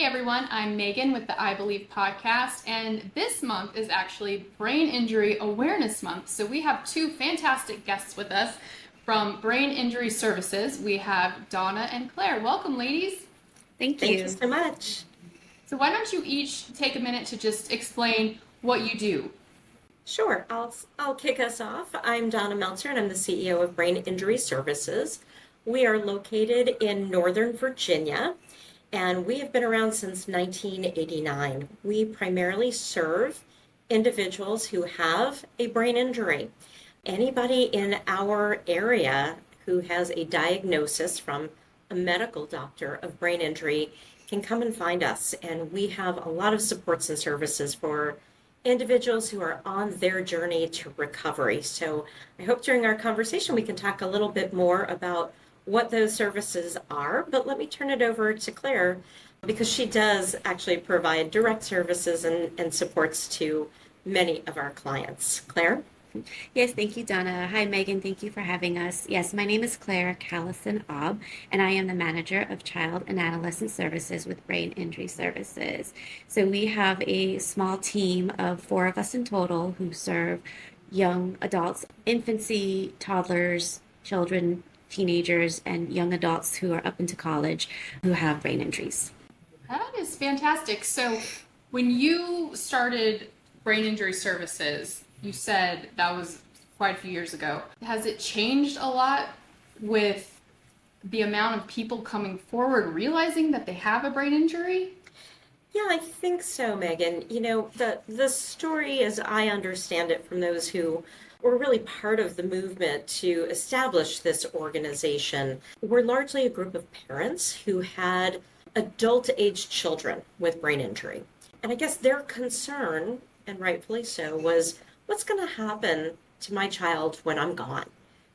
everyone, I'm Megan with the I Believe podcast, and this month is actually Brain Injury Awareness Month. So we have two fantastic guests with us from Brain Injury Services. We have Donna and Claire. Welcome, ladies. Thank Thank you you. so much. So why don't you each take a minute to just explain what you do? Sure, I'll kick us off. I'm Donna Meltzer, and I'm the CEO of Brain Injury Services. We are located in Northern Virginia, and we have been around since 1989. We primarily serve individuals who have a brain injury. Anybody in our area who has a diagnosis from a medical doctor of brain injury can come and find us, and we have a lot of supports and services for individuals who are on their journey to recovery. So I hope during our conversation we can talk a little bit more about what those services are, but let me turn it over to Claire because she does actually provide direct services and supports to many of our clients. Claire? Yes, thank you, Donna. Hi, Megan. Thank you for having us. Yes, my name is Claire Callison-Obb, and I am the manager of Child and Adolescent Services with Brain Injury Services. So we have a small team of 4 of us in total who serve young adults, infancy, toddlers, children, teenagers, and young adults who are up into college who have brain injuries. That is fantastic. So when you started Brain Injury Services, you said that was quite a few years ago. Has it changed a lot with the amount of people coming forward realizing that they have a brain injury? Yeah, I think so, Megan. You know, the story as I understand it from those who were really part of the movement to establish this organization were largely a group of parents who had adult-aged children with brain injury. And I guess their concern, and rightfully so, was what's going to happen to my child when I'm gone?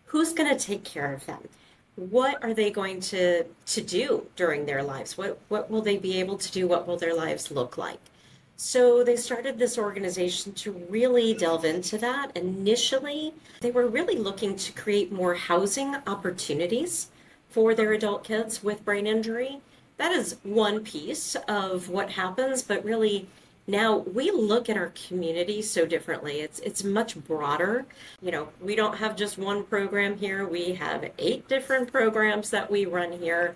Who's going to take care of them? What are they going to do during their lives? What will they be able to do? What will their lives look like? So they started this organization to really delve into that. Initially, they were really looking to create more housing opportunities for their adult kids with brain injury. That is one piece of what happens, but really now we look at our community so differently. It's much broader. You know, we don't have just one program here. We have 8 different programs that we run here,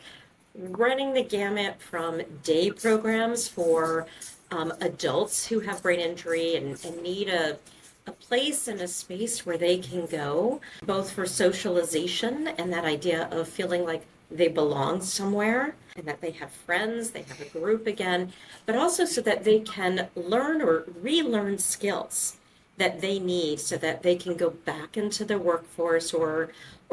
running the gamut from day programs for adults who have brain injury and need a place and a space where they can go, both for socialization and that idea of feeling like they belong somewhere and that they have friends, they have a group again, but also so that they can learn or relearn skills that they need so that they can go back into the workforce or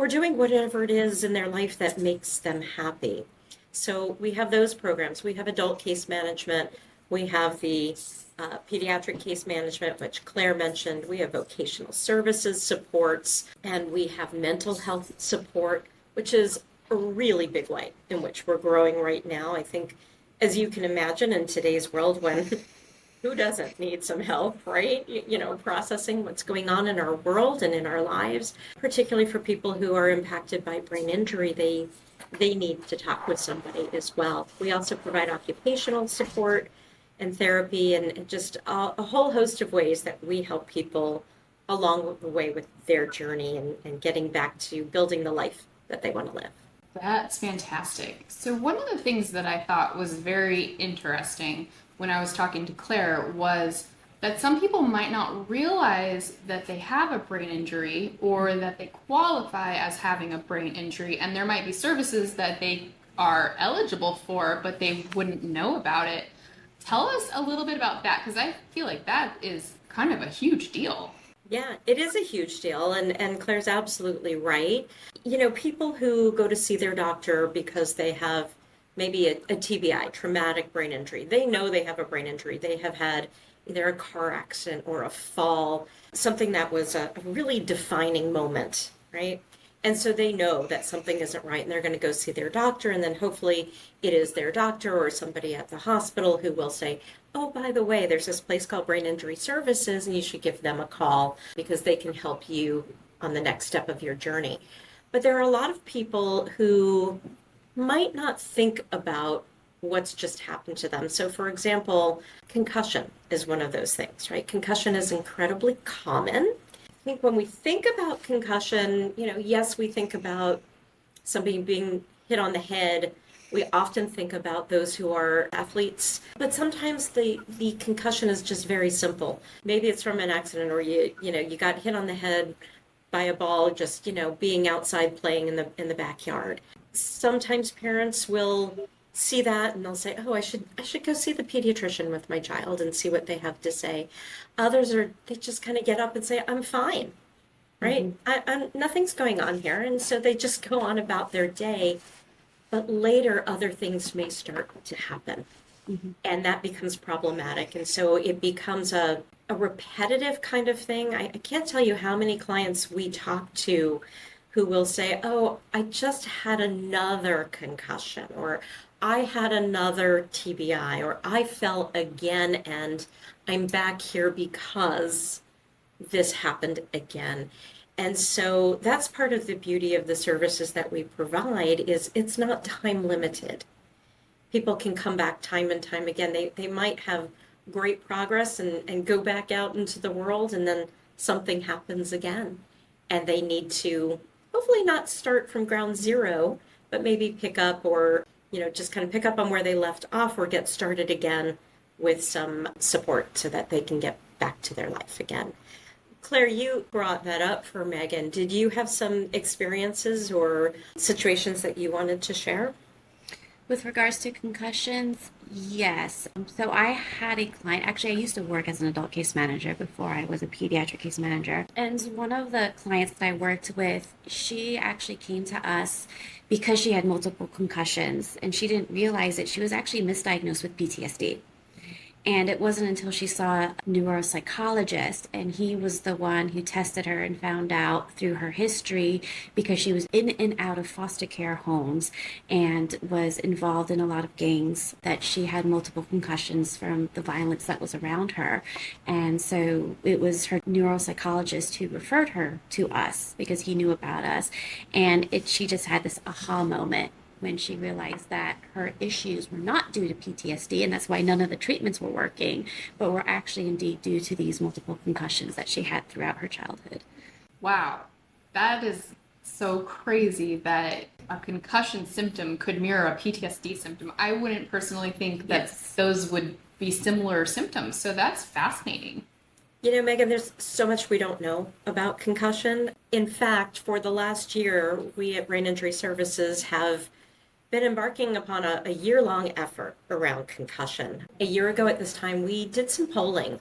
doing whatever it is in their life that makes them happy. So we have those programs. We have adult case management. We have the pediatric case management, which Claire mentioned. We have vocational services supports, and we have mental health support, which is a really big way in which we're growing right now. I think, as you can imagine, in today's world, when who doesn't need some help, right? You know, processing what's going on in our world and in our lives, particularly for people who are impacted by brain injury, they need to talk with somebody as well. We also provide occupational support and therapy and just a whole host of ways that we help people along the way with their journey and getting back to building the life that they want to live. That's fantastic. So one of the things that I thought was very interesting when I was talking to Claire was that some people might not realize that they have a brain injury or that they qualify as having a brain injury, and there might be services that they are eligible for, but they wouldn't know about it. Tell us a little bit about that, because I feel like that is kind of a huge deal. Yeah, it is a huge deal, and Claire's absolutely right. You know, people who go to see their doctor because they have maybe a TBI, traumatic brain injury, they know they have a brain injury. They have had either a car accident or a fall, something that was a really defining moment, right? And so they know that something isn't right and they're going to go see their doctor, and then hopefully it is their doctor or somebody at the hospital who will say, oh, by the way, there's this place called Brain Injury Services and you should give them a call because they can help you on the next step of your journey. But there are a lot of people who might not think about what's just happened to them. So, for example, concussion is one of those things, right? Concussion is incredibly common. I think when we think about concussion, yes, we think about somebody being hit on the head. We often think about those who are athletes, but sometimes the concussion is just very simple. Maybe it's from an accident, or you got hit on the head by a ball just being outside playing in the backyard. Sometimes parents will see that and they'll say, "Oh, I should go see the pediatrician with my child and see what they have to say." Others they just kind of get up and say, "I'm fine." Right? Nothing's going on here. And so they just go on about their day. But later, other things may start to happen. And that becomes problematic. And so it becomes a repetitive kind of thing. I can't tell you how many clients we talk to who will say, "Oh, I just had another concussion," or "I had another TBI," or "I fell again and I'm back here because this happened again." And so that's part of the beauty of the services that we provide is it's not time limited. People can come back time and time again. They might have great progress and go back out into the world, and then something happens again. And they need to hopefully not start from ground zero, but maybe pick up or, just kind of pick up on where they left off or get started again with some support so that they can get back to their life again. Claire, you brought that up for Megan. Did you have some experiences or situations that you wanted to share? With regards to concussions, yes. So I had a client, actually, I used to work as an adult case manager before I was a pediatric case manager. And one of the clients that I worked with, she actually came to us because she had multiple concussions and she didn't realize that she was actually misdiagnosed with PTSD. And it wasn't until she saw a neuropsychologist, and he was the one who tested her and found out through her history, because she was in and out of foster care homes and was involved in a lot of gangs, that she had multiple concussions from the violence that was around her. And so it was her neuropsychologist who referred her to us because he knew about us. And she just had this aha moment when she realized that her issues were not due to PTSD, and that's why none of the treatments were working, but were actually indeed due to these multiple concussions that she had throughout her childhood. Wow, that is so crazy that a concussion symptom could mirror a PTSD symptom. I wouldn't personally think that those would be similar symptoms, so that's fascinating. Megan, there's so much we don't know about concussion. In fact, for the last year, we at Brain Injury Services have been embarking upon a year-long effort around concussion. A year ago at this time, we did some polling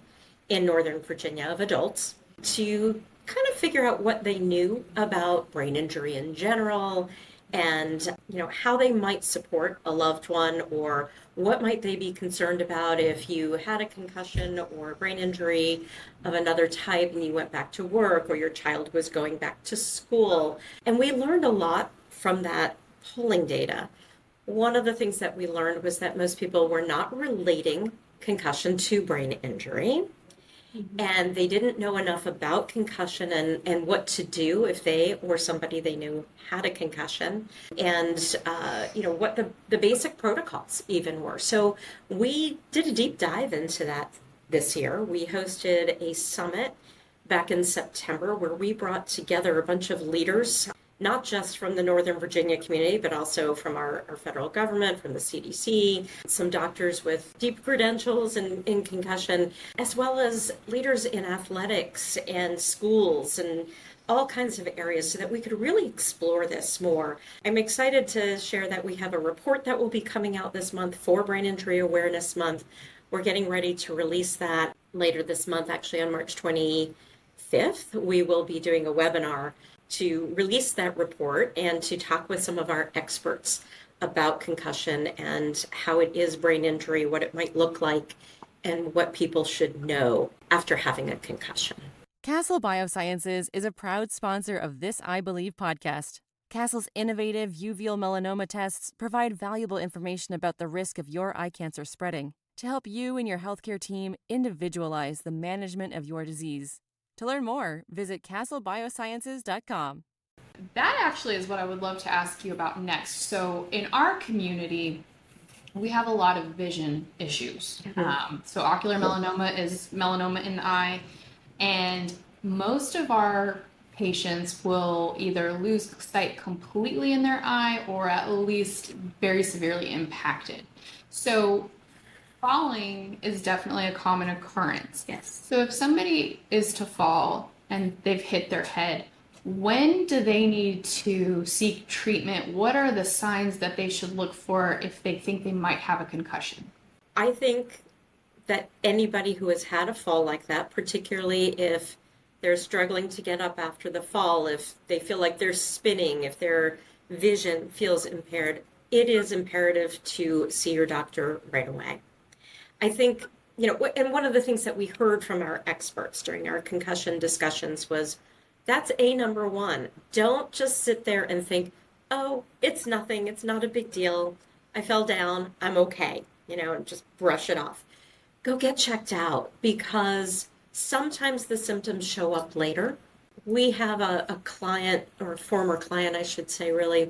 in Northern Virginia of adults to kind of figure out what they knew about brain injury in general and how they might support a loved one, or what might they be concerned about if you had a concussion or a brain injury of another type and you went back to work, or your child was going back to school. And we learned a lot from that polling data. One of the things that we learned was that most people were not relating concussion to brain injury. And they didn't know enough about concussion and what to do if they or somebody they knew had a concussion, and what the basic protocols even were. So we did a deep dive into that this year. We hosted a summit back in September where we brought together a bunch of leaders, not just from the Northern Virginia community, but also from our federal government, from the CDC, some doctors with deep credentials in concussion, as well as leaders in athletics and schools and all kinds of areas, so that we could really explore this more. I'm excited to share that we have a report that will be coming out this month for Brain Injury Awareness Month. We're getting ready to release that later this month, actually on March 25th. We will be doing a webinar to release that report and to talk with some of our experts about concussion and how it is brain injury, what it might look like, and what people should know after having a concussion. Castle Biosciences is a proud sponsor of this I Believe podcast. Castle's innovative uveal melanoma tests provide valuable information about the risk of your eye cancer spreading to help you and your healthcare team individualize the management of your disease. To learn more, visit castlebiosciences.com. That actually is what I would love to ask you about next. So in our community, we have a lot of vision issues. So ocular melanoma is melanoma in the eye, and most of our patients will either lose sight completely in their eye or at least very severely impacted. So falling is definitely a common occurrence. Yes. So if somebody is to fall and they've hit their head, when do they need to seek treatment? What are the signs that they should look for if they think they might have a concussion? I think that anybody who has had a fall like that, particularly if they're struggling to get up after the fall, if they feel like they're spinning, if their vision feels impaired, it is imperative to see your doctor right away. I think, and one of the things that we heard from our experts during our concussion discussions was that's number one. Don't just sit there and think, oh, it's nothing, it's not a big deal. I fell down, I'm okay, and just brush it off. Go get checked out, because sometimes the symptoms show up later. We have a client, or a former client, I should say, really,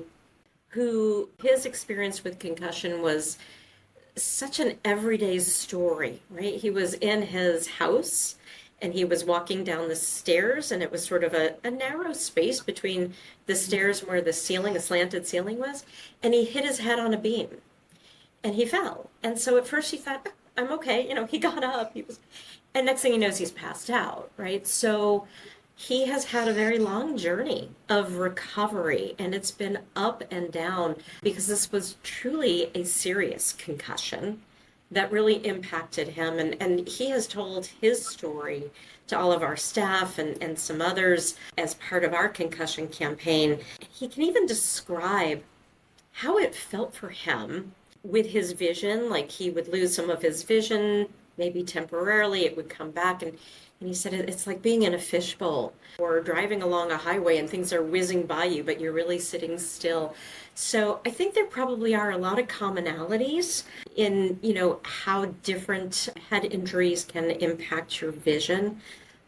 who his experience with concussion was such an everyday story, right? He was in his house and he was walking down the stairs, and it was sort of a narrow space between the stairs and where the ceiling, a slanted ceiling was, and he hit his head on a beam and he fell. And so at first he thought, I'm okay. He got up, and next thing he knows, he's passed out, right? So he has had a very long journey of recovery, and it's been up and down because this was truly a serious concussion that really impacted him. And he has told his story to all of our staff and some others as part of our concussion campaign. He can even describe how it felt for him with his vision. Like, he would lose some of his vision, maybe temporarily, it would come back. And he said it's like being in a fishbowl, or driving along a highway and things are whizzing by you, but you're really sitting still. So I think there probably are a lot of commonalities in, how different head injuries can impact your vision.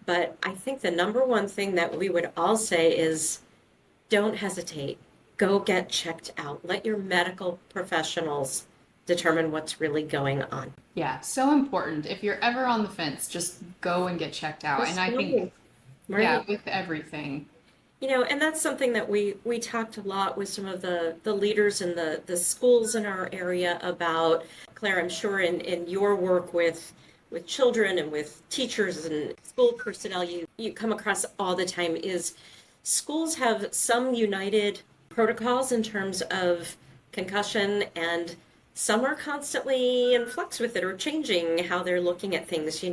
But I think the number one thing that we would all say is don't hesitate. Go get checked out. Let your medical professionals determine what's really going on. Yeah, so important. If you're ever on the fence, just go and get checked out. Just And I go. think, Right. yeah, with everything. And that's something that we talked a lot with some of the leaders in the schools in our area about. Claire, I'm sure in your work with children and with teachers and school personnel, you come across all the time is schools have some united protocols in terms of concussion, and some are constantly in flux with it or changing how they're looking at things.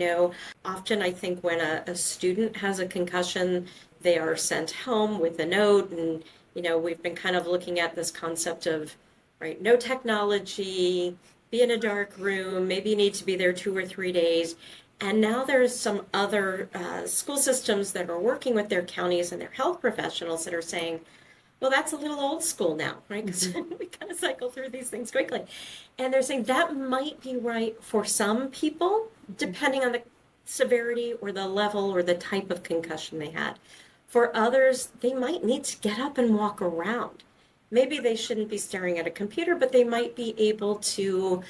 Often I think when a student has a concussion, they are sent home with a note, and we've been kind of looking at this concept of, right, no technology, be in a dark room, maybe you need to be there 2 or 3 days. And now there's some other school systems that are working with their counties and their health professionals that are saying, well, that's a little old school now, right? Because we kind of cycle through these things quickly. And they're saying that might be right for some people, depending on the severity or the level or the type of concussion they had. For others, they might need to get up and walk around. Maybe they shouldn't be staring at a computer, but they might be able to,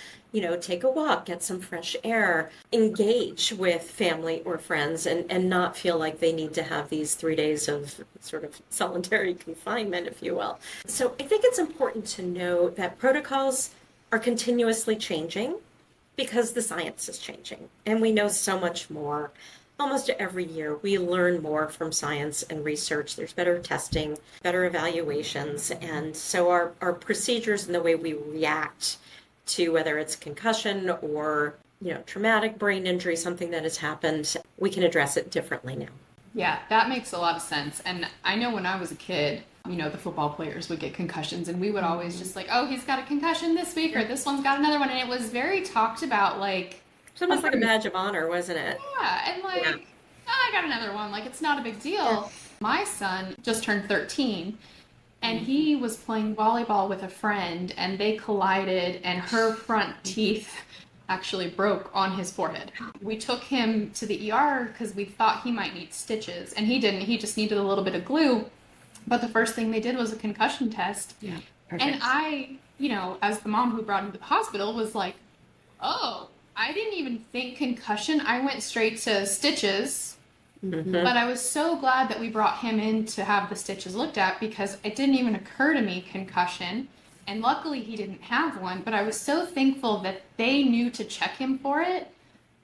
take a walk, get some fresh air, engage with family or friends, and not feel like they need to have these 3 days of sort of solitary confinement, if you will. So I think it's important to know that protocols are continuously changing because the science is changing, and we know so much more. Almost every year, we learn more from science and research. There's better testing, better evaluations, and so our procedures and the way we react to whether it's concussion or traumatic brain injury, something that has happened, we can address it differently now. Yeah, that makes a lot of sense. And I know when I was a kid, the football players would get concussions, and we would always just like, oh, he's got a concussion this week, or this one's got another one. And it was very talked about, like, It's almost like a badge of honor, wasn't it? yeah, and like, Yeah. "Oh, I got another one. Like, it's not a big deal." My son just turned 13, and he was playing volleyball with a friend, and they collided, and her front teeth actually broke on his forehead. We took him to the ER because we thought he might need stitches, and he didn't. He just needed a little bit of glue. But the first thing they did was a concussion test. Yeah. And Perfect. as the mom who brought him to the hospital, was like, oh, I didn't even think concussion. I went straight to stitches. But I was so glad that we brought him in to have the stitches looked at, because it didn't even occur to me concussion. And luckily he didn't have one, but I was so thankful that they knew to check him for it,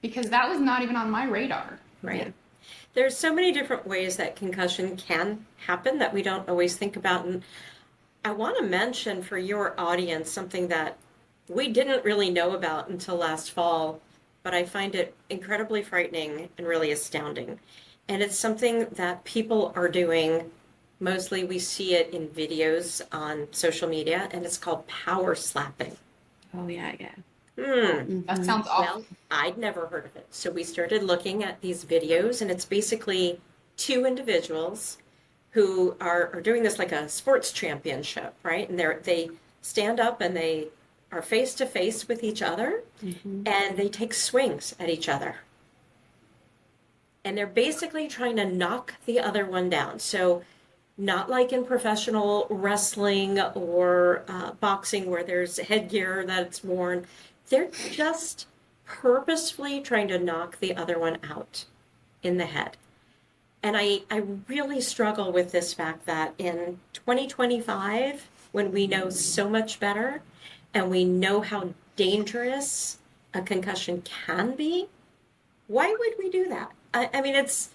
because that was not even on my radar. Right. Yeah. There's so many different ways that concussion can happen that we don't always think about. And I want to mention for your audience something that we didn't really know about until last fall, but I find it incredibly frightening and really astounding. And it's something that people are doing. Mostly we see it in videos on social media, and it's called power slapping. Oh, yeah, yeah. That sounds awful. Well, I'd never heard of it. So we started looking at these videos, and it's basically two individuals who are doing this like a sports championship, right? And they stand up and they are face to face with each other, and they take swings at each other. And they're basically trying to knock the other one down. So not like in professional wrestling or boxing where there's headgear that's worn. They're just purposefully trying to knock the other one out in the head. And I really struggle with this fact that in 2025, when we know so much better and we know how dangerous a concussion can be, why would we do that? I mean, it's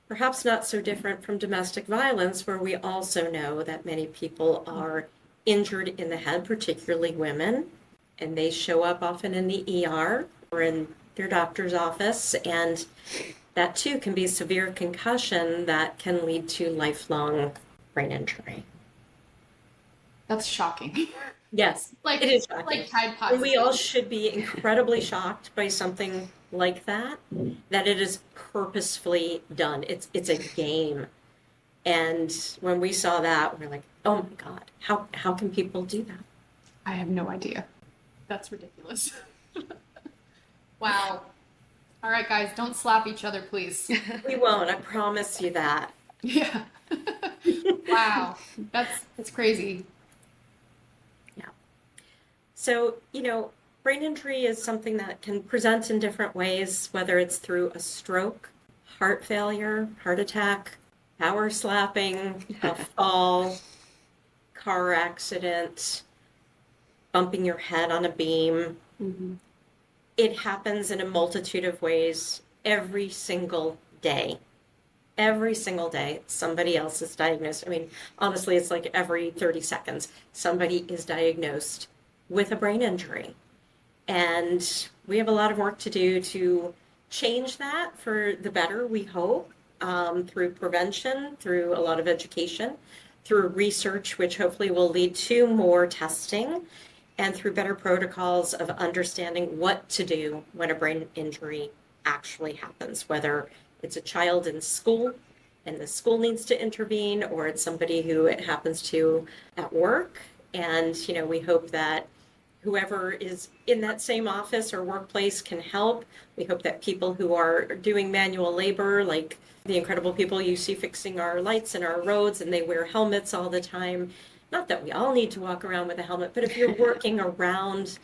perhaps not so different from domestic violence, where we also know that many people are injured in the head, particularly women, and they show up often in the ER or in their doctor's office, and that too can be severe concussion that can lead to lifelong brain injury. That's shocking. Yes, Like, it is shocking. like Tide Pods. And we all should be incredibly shocked by something like that it is purposefully done. It's a game. And when we saw that, we're like, oh my God, how can people do that? I have no idea. That's ridiculous. Wow. All right, guys, don't slap each other, please. We won't, I promise you that. Yeah. Wow. That's crazy. Yeah. So, brain injury is something that can present in different ways, whether it's through a stroke, heart failure, heart attack, power slapping, a fall, car accident, bumping your head on a beam. It happens in a multitude of ways every single day. Every single day, somebody else is diagnosed. I mean, honestly, it's like every 30 seconds, somebody is diagnosed with a brain injury. And we have a lot of work to do to change that for the better, we hope, through prevention, through a lot of education, through research, which hopefully will lead to more testing, and through better protocols of understanding what to do when a brain injury actually happens, whether it's a child in school and the school needs to intervene, or it's somebody who it happens to at work. And, we hope that whoever is in that same office or workplace can help. We hope that people who are doing manual labor, like the incredible people you see fixing our lights and our roads, and they wear helmets all the time. Not that we all need to walk around with a helmet, but if you're working around,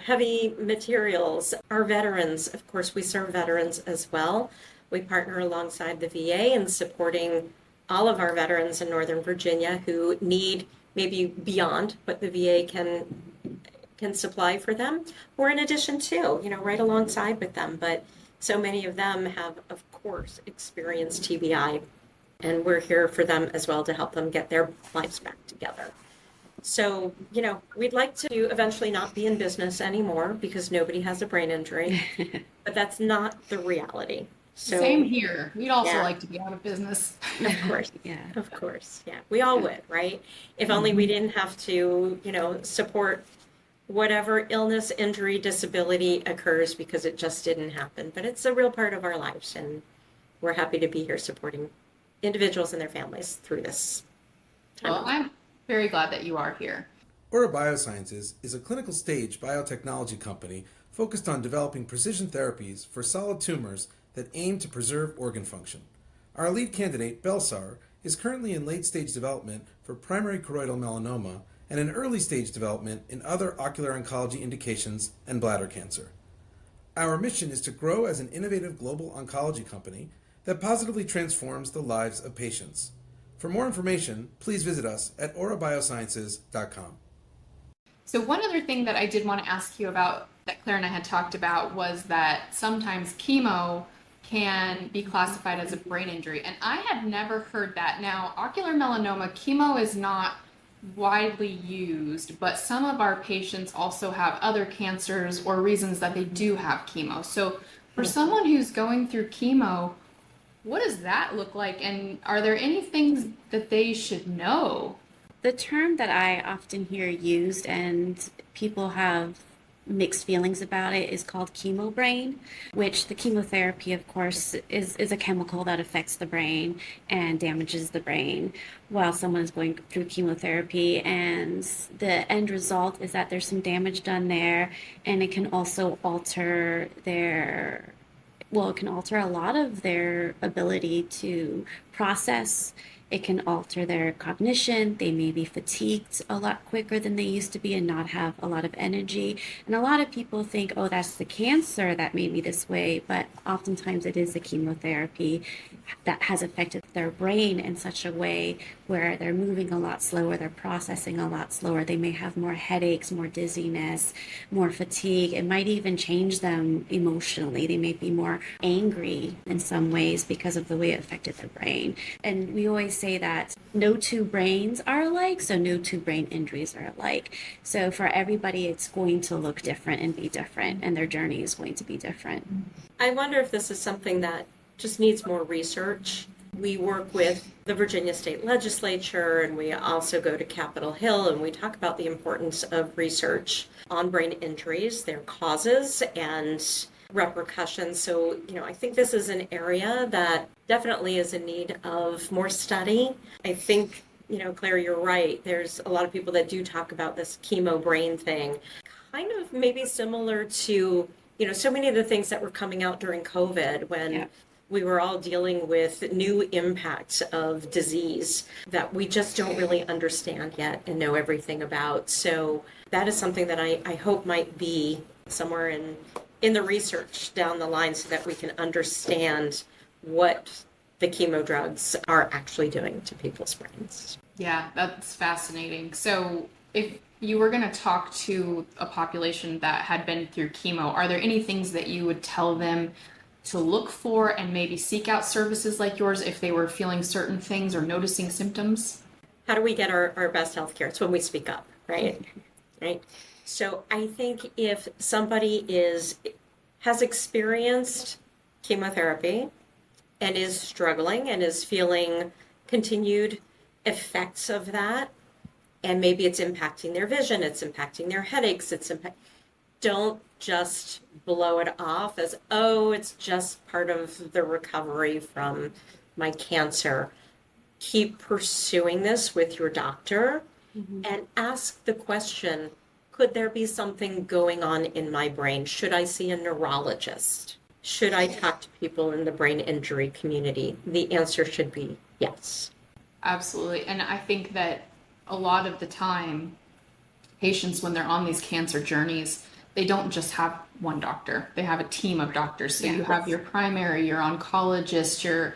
heavy materials, our veterans, of course, we serve veterans as well. We partner alongside the VA in supporting all of our veterans in Northern Virginia who need maybe beyond what the VA can supply for them, or in addition to, right alongside with them. But so many of them have, of course, experienced TBI, and we're here for them as well to help them get their lives back together. So, we'd like to eventually not be in business anymore because nobody has a brain injury, but that's not the reality. So, Same here. We'd also Yeah. like to be out of business. of course, Yeah. of course, yeah, we all would, right? If only we didn't have to, support whatever illness, injury, disability occurs because it just didn't happen. But it's a real part of our lives, and we're happy to be here supporting individuals and their families through this time. Well, I'm very glad that you are here. Aura Biosciences is a clinical stage biotechnology company focused on developing precision therapies for solid tumors that aim to preserve organ function. Our lead candidate, Belsar, is currently in late-stage development for primary choroidal melanoma and in early stage development in other ocular oncology indications and bladder cancer. Our mission is to grow as an innovative global oncology company that positively transforms the lives of patients. For more information, please visit us at aurabiosciences.com. So one other thing that I did want to ask you about that Claire and I had talked about was that sometimes chemo can be classified as a brain injury. And I had never heard that. Now, ocular melanoma, chemo is not widely used, but some of our patients also have other cancers or reasons that they do have chemo. So for someone who's going through chemo, what does that look like? And are there any things that they should know? The term that I often hear used and people have mixed feelings about it is called chemo brain, which the chemotherapy, of course, is a chemical that affects the brain and damages the brain while someone is going through chemotherapy. And the end result is that there's some damage done there, and it can also alter it can alter a lot of their ability to process. It can alter their cognition. They may be fatigued a lot quicker than they used to be and not have a lot of energy. And a lot of people think, oh, that's the cancer that made me this way. But oftentimes it is the chemotherapy that has affected their brain in such a way where they're moving a lot slower, they're processing a lot slower. They may have more headaches, more dizziness, more fatigue. It might even change them emotionally. They may be more angry in some ways because of the way it affected their brain. And we always say that no two brains are alike, so no two brain injuries are alike. So for everybody, it's going to look different and be different, and their journey is going to be different. I wonder if this is something that just needs more research. We work with the Virginia State Legislature, and we also go to Capitol Hill, and we talk about the importance of research on brain injuries, their causes, and repercussions. So, I think this is an area that definitely is in need of more study. I think, Claire, you're right. There's a lot of people that do talk about this chemo brain thing, kind of maybe similar to, so many of the things that were coming out during COVID when we were all dealing with new impacts of disease that we just don't really understand yet and know everything about. So that is something that I hope might be somewhere in the research down the line so that we can understand what the chemo drugs are actually doing to people's brains. Yeah, that's fascinating. So if you were going to talk to a population that had been through chemo, are there any things that you would tell them to look for and maybe seek out services like yours if they were feeling certain things or noticing symptoms? How do we get our best health care? It's when we speak up, right? Right. So I think if somebody has experienced chemotherapy and is struggling and is feeling continued effects of that, and maybe it's impacting their vision, it's impacting their headaches, don't just blow it off as, oh, it's just part of the recovery from my cancer. Keep pursuing this with your doctor and ask the question, could there be something going on in my brain? Should I see a neurologist? Should I talk to people in the brain injury community? The answer should be yes. Absolutely. And I think that a lot of the time, patients, when they're on these cancer journeys, they don't just have one doctor. They have a team of doctors. So you have your primary, your oncologist, your,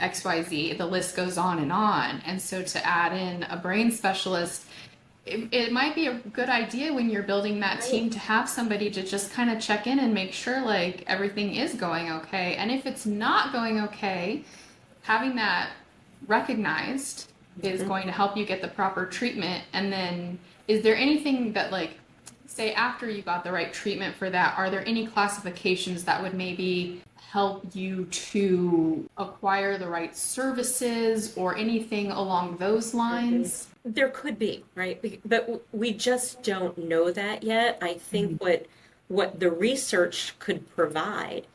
XYZ, the list goes on and on. And so to add in a brain specialist, it might be a good idea when you're building that team to have somebody to just kind of check in and make sure like everything is going okay. And if it's not going okay, having that recognized is going to help you get the proper treatment. And then is there anything that, like, say after you got the right treatment for that, are there any classifications that would maybe help you to acquire the right services or anything along those lines? There could be, right? But we just don't know that yet. I think what the research could provide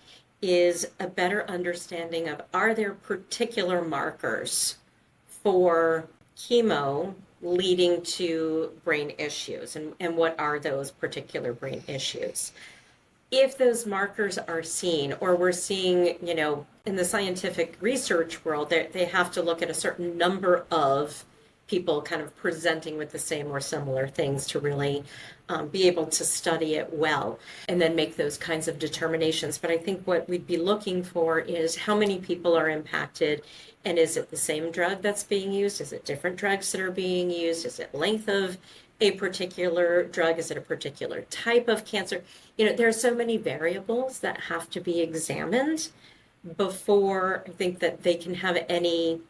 is a better understanding of, are there particular markers for chemo leading to brain issues, and what are those particular brain issues? If those markers are seen, or we're seeing, in the scientific research world, they have to look at a certain number of people kind of presenting with the same or similar things to really be able to study it well and then make those kinds of determinations. But I think what we'd be looking for is how many people are impacted, and is it the same drug that's being used? Is it different drugs that are being used? Is it length of a particular drug? Is it a particular type of cancer? There are so many variables that have to be examined before I think that they can have any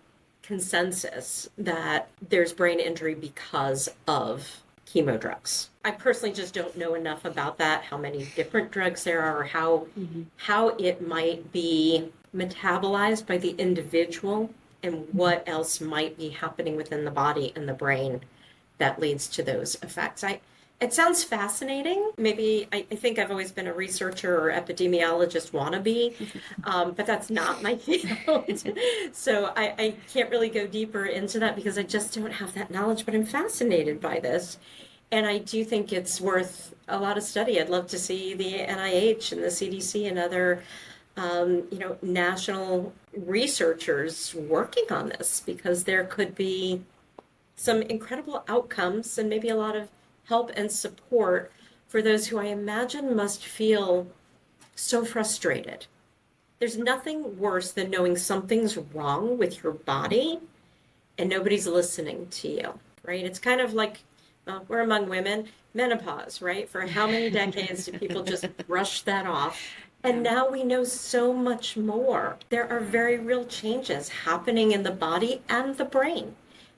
consensus that there's brain injury because of chemo drugs. I personally just don't know enough about that, how many different drugs there are, or how it might be metabolized by the individual, and what else might be happening within the body and the brain that leads to those effects. It sounds fascinating. Maybe I think I've always been a researcher or epidemiologist wannabe, but that's not my field. So I can't really go deeper into that because I just don't have that knowledge, but I'm fascinated by this. And I do think it's worth a lot of study. I'd love to see the NIH and the CDC and other national researchers working on this, because there could be some incredible outcomes and maybe a lot of help and support for those who I imagine must feel so frustrated. There's nothing worse than knowing something's wrong with your body and nobody's listening to you, right? It's kind of like, we're among women, menopause, right? For how many decades do people just brush that off? And now we know so much more. There are very real changes happening in the body and the brain.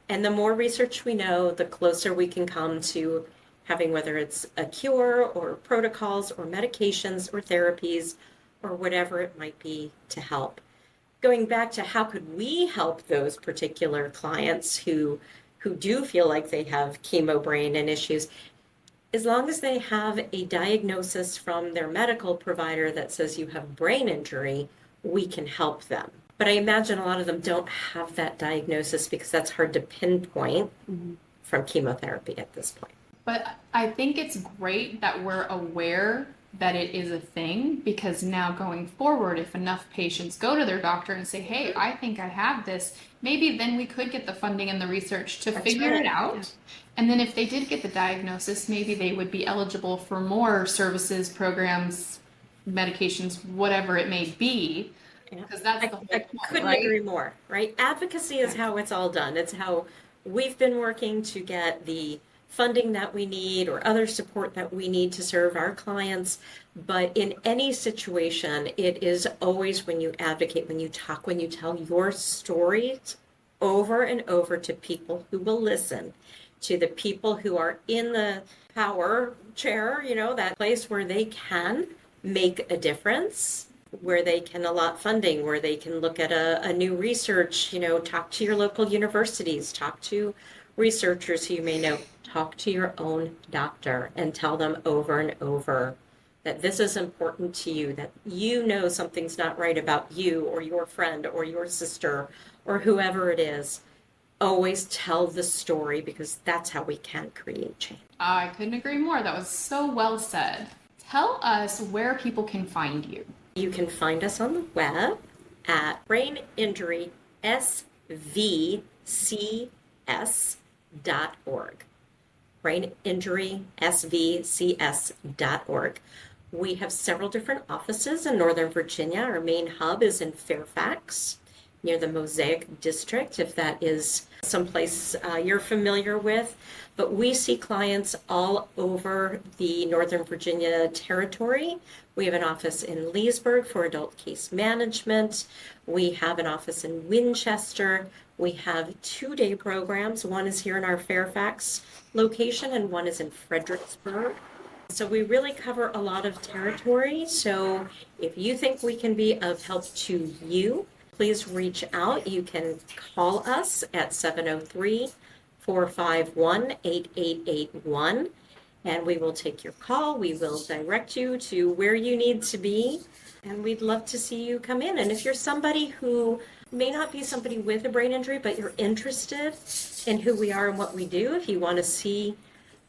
And the more research we know, the closer we can come to having, whether it's a cure or protocols or medications or therapies or whatever it might be to help. Going back to how could we help those particular clients who do feel like they have chemo brain and issues, as long as they have a diagnosis from their medical provider that says you have brain injury, we can help them. But I imagine a lot of them don't have that diagnosis because that's hard to pinpoint from chemotherapy at this point. But I think it's great that we're aware that it is a thing, because now going forward, if enough patients go to their doctor and say, hey, I think I have this, maybe then we could get the funding and the research to figure it out. Yeah. And then if they did get the diagnosis, maybe they would be eligible for more services, programs, medications, whatever it may be. Because that's the whole point, couldn't agree more, right? Advocacy is how it's all done. It's how we've been working to get the funding that we need or other support that we need to serve our clients. But in any situation, it is always when you advocate, when you talk, when you tell your stories over and over to people who will listen, to the people who are in the power chair, that place where they can make a difference, where they can allot funding, where they can look at a new research, talk to your local universities, talk to researchers who you may know, talk to your own doctor and tell them over and over that this is important to you, that something's not right about you or your friend or your sister or whoever it is. Always tell the story, because that's how we can create change. I couldn't agree more. That was so well said. Tell us where people can find you. You can find us on the web at braininjurysvcs.org. braininjurysvcs.org. We have several different offices in Northern Virginia. Our main hub is in Fairfax, near the Mosaic District, if that is someplace you're familiar with. But we see clients all over the Northern Virginia territory. We have an office in Leesburg for adult case management. We have an office in Winchester. We have 2-day programs. One is here in our Fairfax location and one is in Fredericksburg. So we really cover a lot of territory. So if you think we can be of help to you, please reach out. You can call us at 703-451-8881, and we will take your call. We will direct you to where you need to be, and we'd love to see you come in. And if you're somebody who may not be somebody with a brain injury, but you're interested in who we are and what we do, if you want to see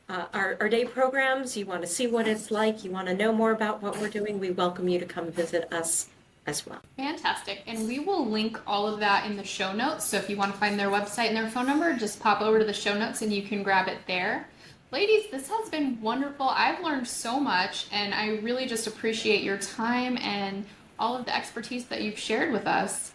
our day programs, you want to see what it's like, you want to know more about what we're doing, we welcome you to come visit us as well. Fantastic. And we will link all of that in the show notes. So if you want to find their website and their phone number, just pop over to the show notes and you can grab it there. Ladies, this has been wonderful. I've learned so much, and I really just appreciate your time and all of the expertise that you've shared with us.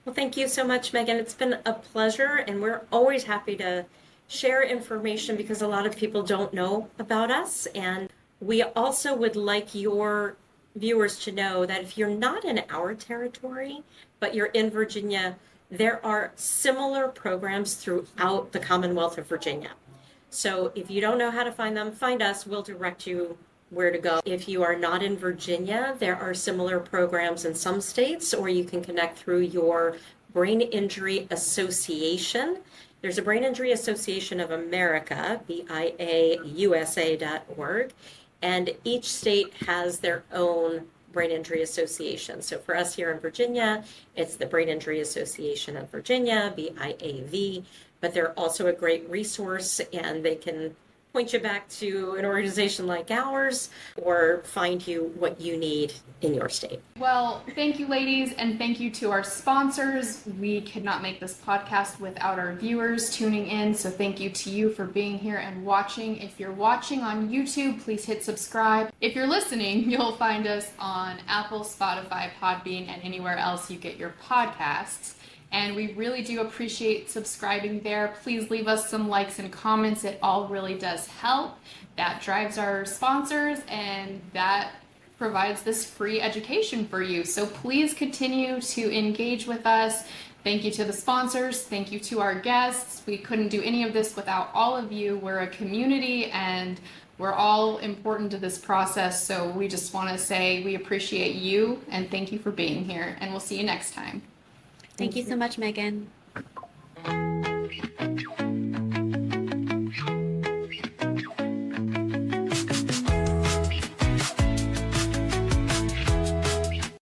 Well, thank you so much, Megan. It's been a pleasure, and we're always happy to share information because a lot of people don't know about us. And we also would like your viewers to know that if you're not in our territory, but you're in Virginia, there are similar programs throughout the Commonwealth of Virginia. So if you don't know how to find them, find us. We'll direct you where to go. If you are not in Virginia, there are similar programs in some states, or you can connect through your Brain Injury Association. There's a Brain Injury Association of America, BIAUSA.org, and each state has their own Brain Injury Association. So for us here in Virginia, it's the Brain Injury Association of Virginia, BIAV, but they're also a great resource, and they can point you back to an organization like ours or find you what you need in your state. Well, thank you, ladies, and thank you to our sponsors. We could not make this podcast without our viewers tuning in, so thank you to you for being here and watching. If you're watching on YouTube, please hit subscribe. If you're listening, you'll find us on Apple, Spotify, Podbean, and anywhere else you get your podcasts. And we really do appreciate subscribing there. Please leave us some likes and comments. It all really does help. That drives our sponsors, and that provides this free education for you. So please continue to engage with us. Thank you to the sponsors. Thank you to our guests. We couldn't do any of this without all of you. We're a community, and we're all important to this process. So we just want to say we appreciate you, and thank you for being here. And we'll see you next time. Thank you so much, Megan.